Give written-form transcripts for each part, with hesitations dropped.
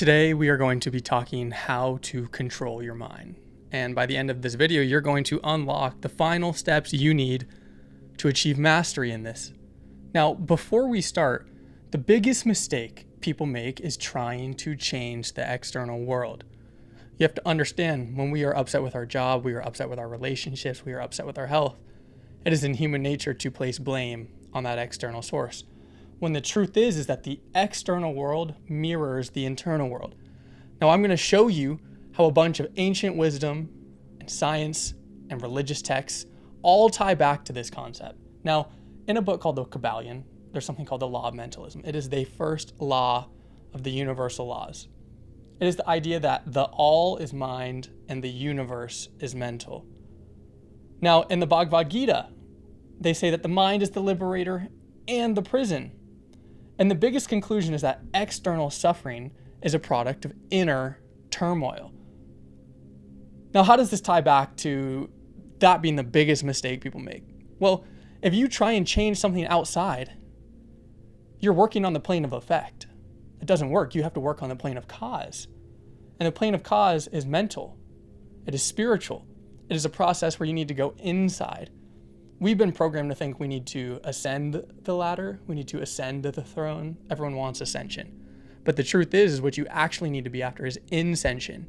Today we are going to be talking how to control your mind. And by the end of this video, you're going to unlock the final steps you need to achieve mastery in this. Now, before we start, the biggest mistake people make is trying to change the external world. You have to understand, when we are upset with our job, we are upset with our relationships, we are upset with our health, it is in human nature to place blame on that external source. When the truth is that the external world mirrors the internal world. Now, I'm going to show you how a bunch of ancient wisdom and science and religious texts all tie back to this concept. Now, in a book called The Kabbalion, there's something called the law of mentalism. It is the first law of the universal laws. It is the idea that the all is mind and the universe is mental. Now, in the Bhagavad Gita, they say that the mind is the liberator and the prison. And the biggest conclusion is that external suffering is a product of inner turmoil. Now, how does this tie back to that being the biggest mistake people make? Well, if you try and change something outside, you're working on the plane of effect. It doesn't work. You have to work on the plane of cause. And the plane of cause is mental. It is spiritual. It is a process where you need to go inside. We've been programmed to think we need to ascend the ladder. We need to ascend to the throne. Everyone wants ascension. But the truth is what you actually need to be after is incension.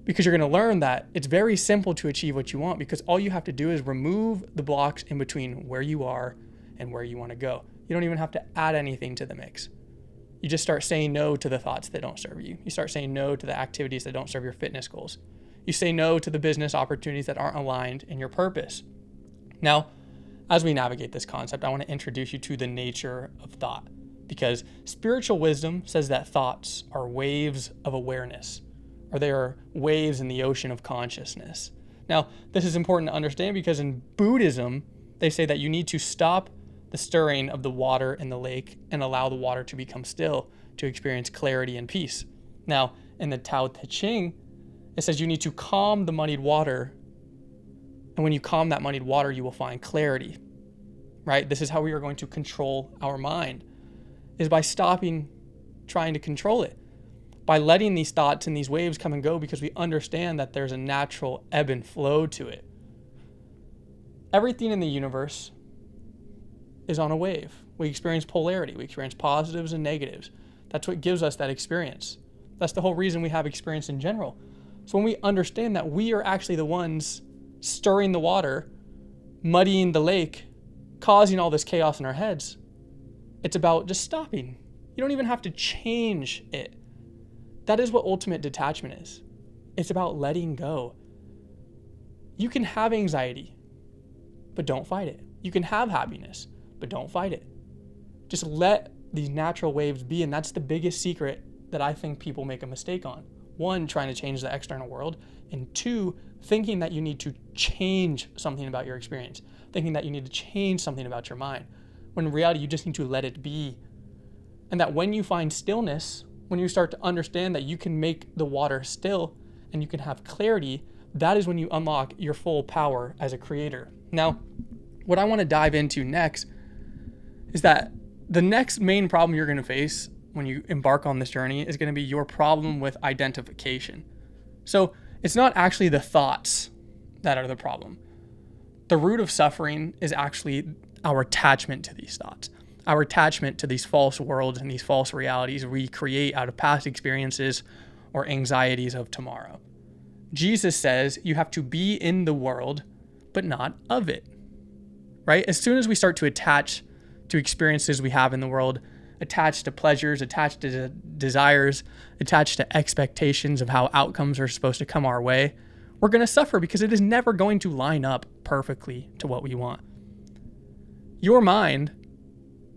Because you're going to learn that it's very simple to achieve what you want, because all you have to do is remove the blocks in between where you are and where you want to go. You don't even have to add anything to the mix. You just start saying no to the thoughts that don't serve you. You start saying no to the activities that don't serve your fitness goals. You say no to the business opportunities that aren't aligned in your purpose. Now, as we navigate this concept, I want to introduce you to the nature of thought, because spiritual wisdom says that thoughts are waves of awareness, or they are waves in the ocean of consciousness. Now, this is important to understand because in Buddhism, they say that you need to stop the stirring of the water in the lake and allow the water to become still to experience clarity and peace. Now, in the Tao Te Ching, it says you need to calm the muddied water. And when you calm that muddied water, you will find clarity, right? This is how we are going to control our mind, is by stopping trying to control it, by letting these thoughts and these waves come and go, because we understand that there's a natural ebb and flow to it. Everything in the universe is on a wave. We experience polarity. We experience positives and negatives. That's what gives us that experience. That's the whole reason we have experience in general. So when we understand that we are actually the ones stirring the water, muddying the lake, causing all this chaos in our heads, it's about just stopping. You don't even have to change it. That is what ultimate detachment is. It's about letting go. You can have anxiety, but don't fight it. You can have happiness, but don't fight it. Just let these natural waves be, and that's the biggest secret that I think people make a mistake on. One, trying to change the external world, and two, thinking that you need to change something about your experience, thinking that you need to change something about your mind, when in reality, you just need to let it be. And that when you find stillness, when you start to understand that you can make the water still and you can have clarity, that is when you unlock your full power as a creator. Now, what I want to dive into next is that the next main problem you're going to face when you embark on this journey is going to be your problem with identification. So it's not actually the thoughts that are the problem. The root of suffering is actually our attachment to these thoughts, our attachment to these false worlds and these false realities we create out of past experiences or anxieties of tomorrow. Jesus says you have to be in the world, but not of it, right? As soon as we start to attach to experiences we have in the world, attached to pleasures, attached to desires, attached to expectations of how outcomes are supposed to come our way, we're going to suffer because it is never going to line up perfectly to what we want. Your mind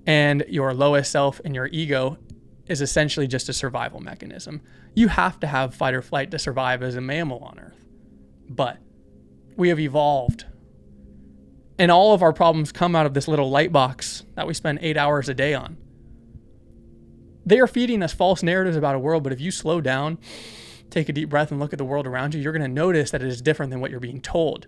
and your lowest self and your ego is essentially just a survival mechanism. You have to have fight or flight to survive as a mammal on Earth. But we have evolved. And all of our problems come out of this little light box that we spend 8 hours a day on. They are feeding us false narratives about a world, but if you slow down, take a deep breath and look at the world around you, you're going to notice that it is different than what you're being told.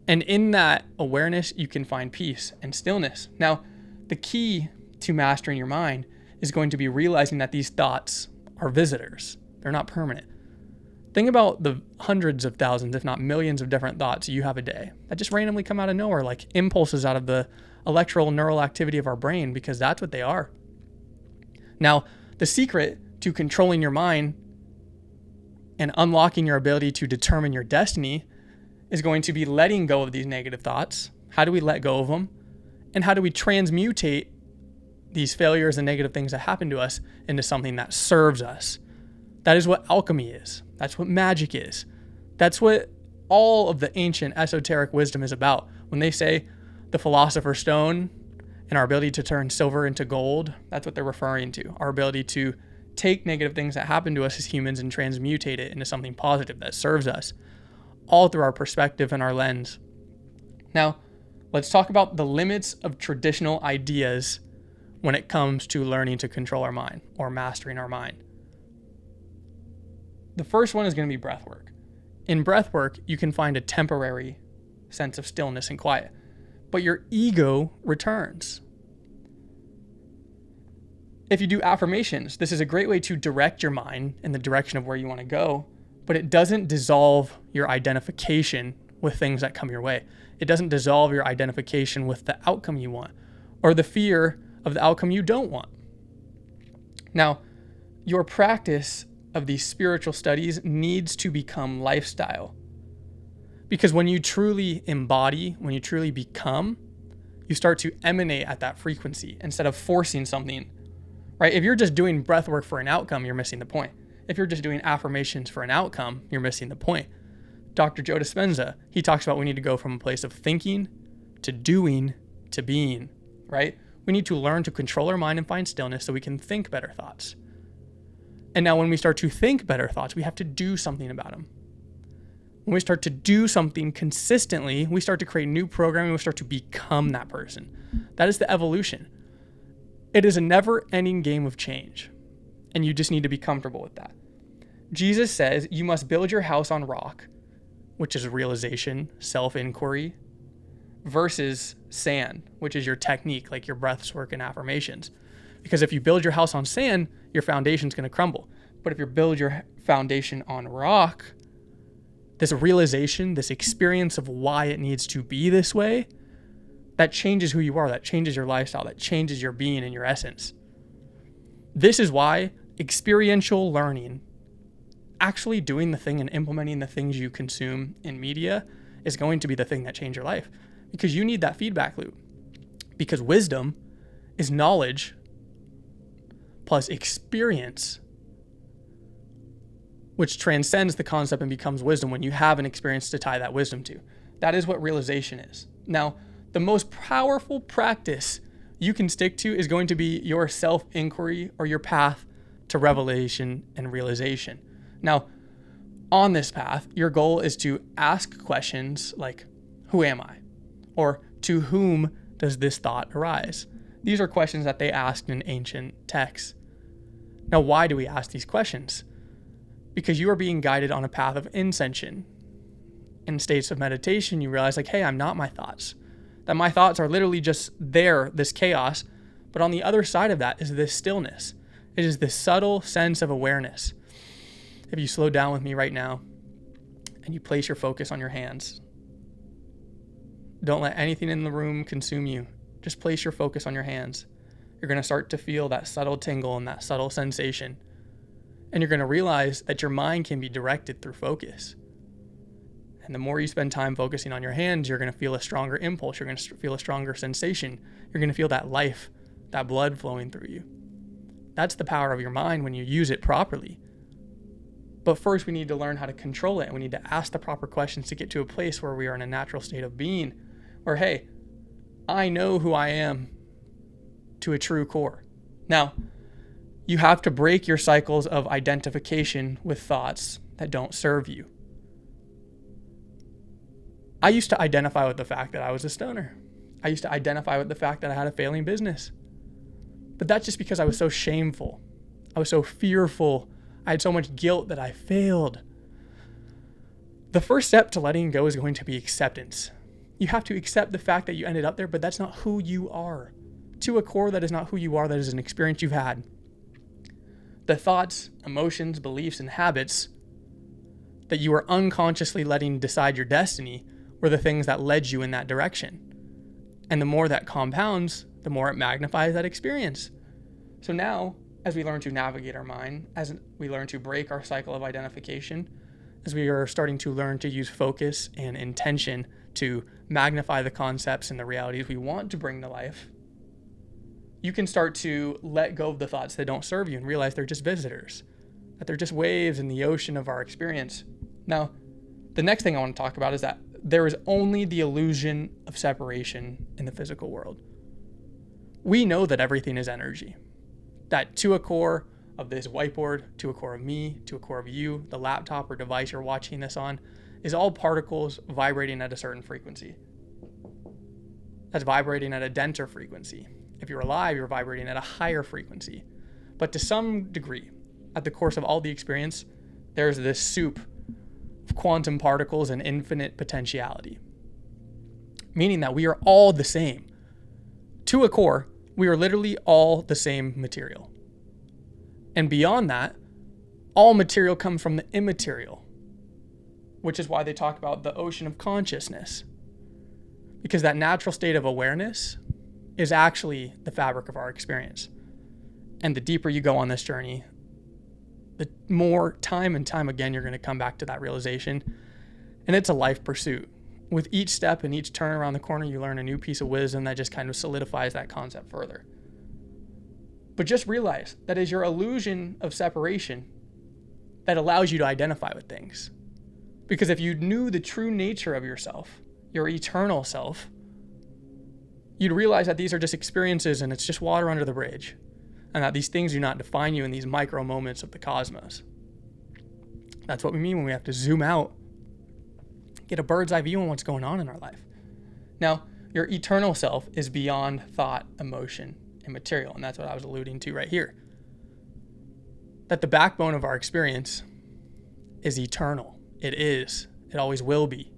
And in that awareness, you can find peace and stillness. Now, the key to mastering your mind is going to be realizing that these thoughts are visitors. They're not permanent. Think about the hundreds of thousands, if not millions of different thoughts you have a day that just randomly come out of nowhere, like impulses out of the electrical neural activity of our brain, because that's what they are. Now, the secret to controlling your mind and unlocking your ability to determine your destiny is going to be letting go of these negative thoughts. How do we let go of them? And how do we transmutate these failures and negative things that happen to us into something that serves us? That is what alchemy is. That's what magic is. That's what all of the ancient esoteric wisdom is about. When they say the philosopher's stone and our ability to turn silver into gold, that's what they're referring to. Our ability to take negative things that happen to us as humans and transmutate it into something positive that serves us, all through our perspective and our lens. Now, let's talk about the limits of traditional ideas when it comes to learning to control our mind or mastering our mind. The first one is going to be breath work. In breath work, you can find a temporary sense of stillness and quiet, but your ego returns. If you do affirmations, this is a great way to direct your mind in the direction of where you want to go, but it doesn't dissolve your identification with things that come your way. It doesn't dissolve your identification with the outcome you want or the fear of the outcome you don't want. Now, your practice of these spiritual studies needs to become lifestyle. Because when you truly embody, when you truly become, you start to emanate at that frequency instead of forcing something, right? If you're just doing breath work for an outcome, you're missing the point. If you're just doing affirmations for an outcome, you're missing the point. Dr. Joe Dispenza, he talks about we need to go from a place of thinking to doing to being, right? We need to learn to control our mind and find stillness so we can think better thoughts. And now when we start to think better thoughts, we have to do something about them. When we start to do something consistently, we start to create new programming, we start to become that person. That is the evolution. It is a never-ending game of change, and you just need to be comfortable with that. Jesus says you must build your house on rock, which is realization, self-inquiry, versus sand, which is your technique, like your breath work and affirmations. Because if you build your house on sand, your foundation's going to crumble. But if you build your foundation on rock, this realization, this experience of why it needs to be this way, that changes who you are, that changes your lifestyle, that changes your being and your essence. This is why experiential learning, actually doing the thing and implementing the things you consume in media, is going to be the thing that changes your life. Because you need that feedback loop. Because wisdom is knowledge plus experience, which transcends the concept and becomes wisdom when you have an experience to tie that wisdom to. That is what realization is. Now, the most powerful practice you can stick to is going to be your self-inquiry or your path to revelation and realization. Now, on this path, your goal is to ask questions like, who am I? Or to whom does this thought arise? These are questions that they asked in ancient texts. Now, why do we ask these questions? Because you are being guided on a path of incension. In states of meditation, you realize like, hey, I'm not my thoughts. That my thoughts are literally just there, this chaos. But on the other side of that is this stillness. It is this subtle sense of awareness. If you slow down with me right now and you place your focus on your hands, don't let anything in the room consume you. Just place your focus on your hands. You're going to start to feel that subtle tingle and that subtle sensation. And you're going to realize that your mind can be directed through focus. And the more you spend time focusing on your hands, you're going to feel a stronger impulse. You're going to feel a stronger sensation. You're going to feel that life, that blood flowing through you. That's the power of your mind when you use it properly. But first, we need to learn how to control it. And we need to ask the proper questions to get to a place where we are in a natural state of being, where, hey, I know who I am to a true core. Now, you have to break your cycles of identification with thoughts that don't serve you. I used to identify with the fact that I was a stoner. I used to identify with the fact that I had a failing business. But that's just because I was so shameful. I was so fearful. I had so much guilt that I failed. The first step to letting go is going to be acceptance. You have to accept the fact that you ended up there, but that's not who you are. To a core, that is not who you are. That is an experience you've had. the thoughts, emotions, beliefs, and habits that you were unconsciously letting decide your destiny were the things that led you in that direction. And the more that compounds, the more it magnifies that experience. So now, as we learn to navigate our mind, as we learn to break our cycle of identification, as we are starting to learn to use focus and intention to magnify the concepts and the realities we want to bring to life, you can start to let go of the thoughts that don't serve you and realize they're just visitors, that they're just waves in the ocean of our experience. Now, the next thing I want to talk about is that there is only the illusion of separation in the physical world. We know that everything is energy, that to a core of this whiteboard, to a core of me, to a core of you, the laptop or device you're watching this on, is all particles vibrating at a certain frequency. That's vibrating at a denser frequency. If you're alive, you're vibrating at a higher frequency. But to some degree, at the course of all the experience, there's this soup of quantum particles and infinite potentiality, meaning that we are all the same. To a core, we are literally all the same material. And beyond that, all material comes from the immaterial, which is why they talk about the ocean of consciousness, because that natural state of awareness is actually the fabric of our experience. And the deeper you go on this journey, the more time and time again you're going to come back to that realization. And it's a life pursuit. With each step and each turn around the corner, you learn a new piece of wisdom that just kind of solidifies that concept further. But just realize that is your illusion of separation that allows you to identify with things. Because if you knew the true nature of yourself, your eternal self, you'd realize that these are just experiences and it's just water under the bridge, and that these things do not define you in these micro moments of the cosmos. That's what we mean when we have to zoom out, get a bird's eye view on what's going on in our life. Now, your eternal self is beyond thought, emotion, and material, and that's what I was alluding to right here. That the backbone of our experience is eternal. It is. It always will be.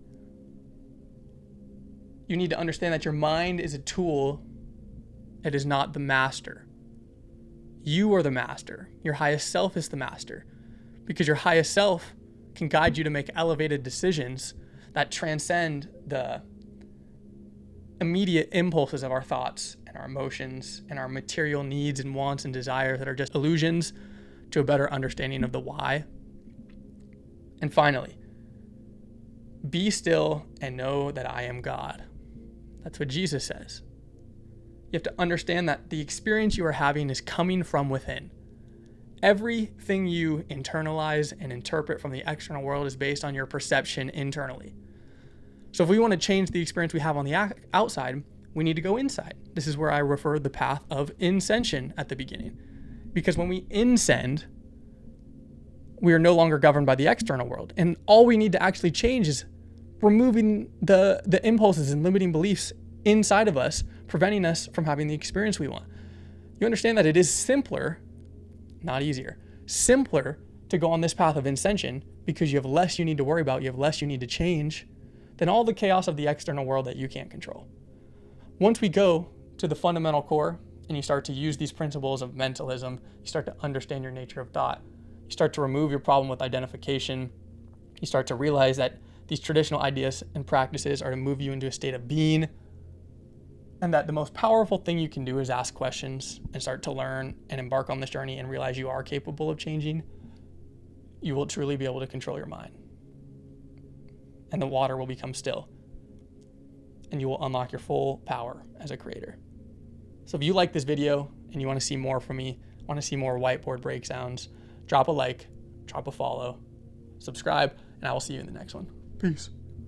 You need to understand that your mind is a tool. It is not the master. You are the master. Your highest self is the master, because your highest self can guide you to make elevated decisions that transcend the immediate impulses of our thoughts and our emotions and our material needs and wants and desires that are just illusions to a better understanding of the why. And finally, be still and know that I am God. That's what Jesus says. You have to understand that the experience you are having is coming from within. Everything you internalize and interpret from the external world is based on your perception internally. So if we want to change the experience we have on the outside, we need to go inside. This is where I referred the path of incension at the beginning. Because when we incend, we are no longer governed by the external world. And all we need to actually change is removing the impulses and limiting beliefs inside of us, preventing us from having the experience we want. You understand that it is simpler, not easier, simpler to go on this path of incension because you have less you need to worry about, you have less you need to change than all the chaos of the external world that you can't control. Once we go to the fundamental core and you start to use these principles of mentalism, you start to understand your nature of thought, you start to remove your problem with identification, you start to realize that these traditional ideas and practices are to move you into a state of being, and that the most powerful thing you can do is ask questions and start to learn and embark on this journey and realize you are capable of changing, you will truly be able to control your mind. And the water will become still. And you will unlock your full power as a creator. So if you like this video and you want to see more from me, want to see more whiteboard breakdowns, drop a like, drop a follow, subscribe, and I will see you in the next one. Peace.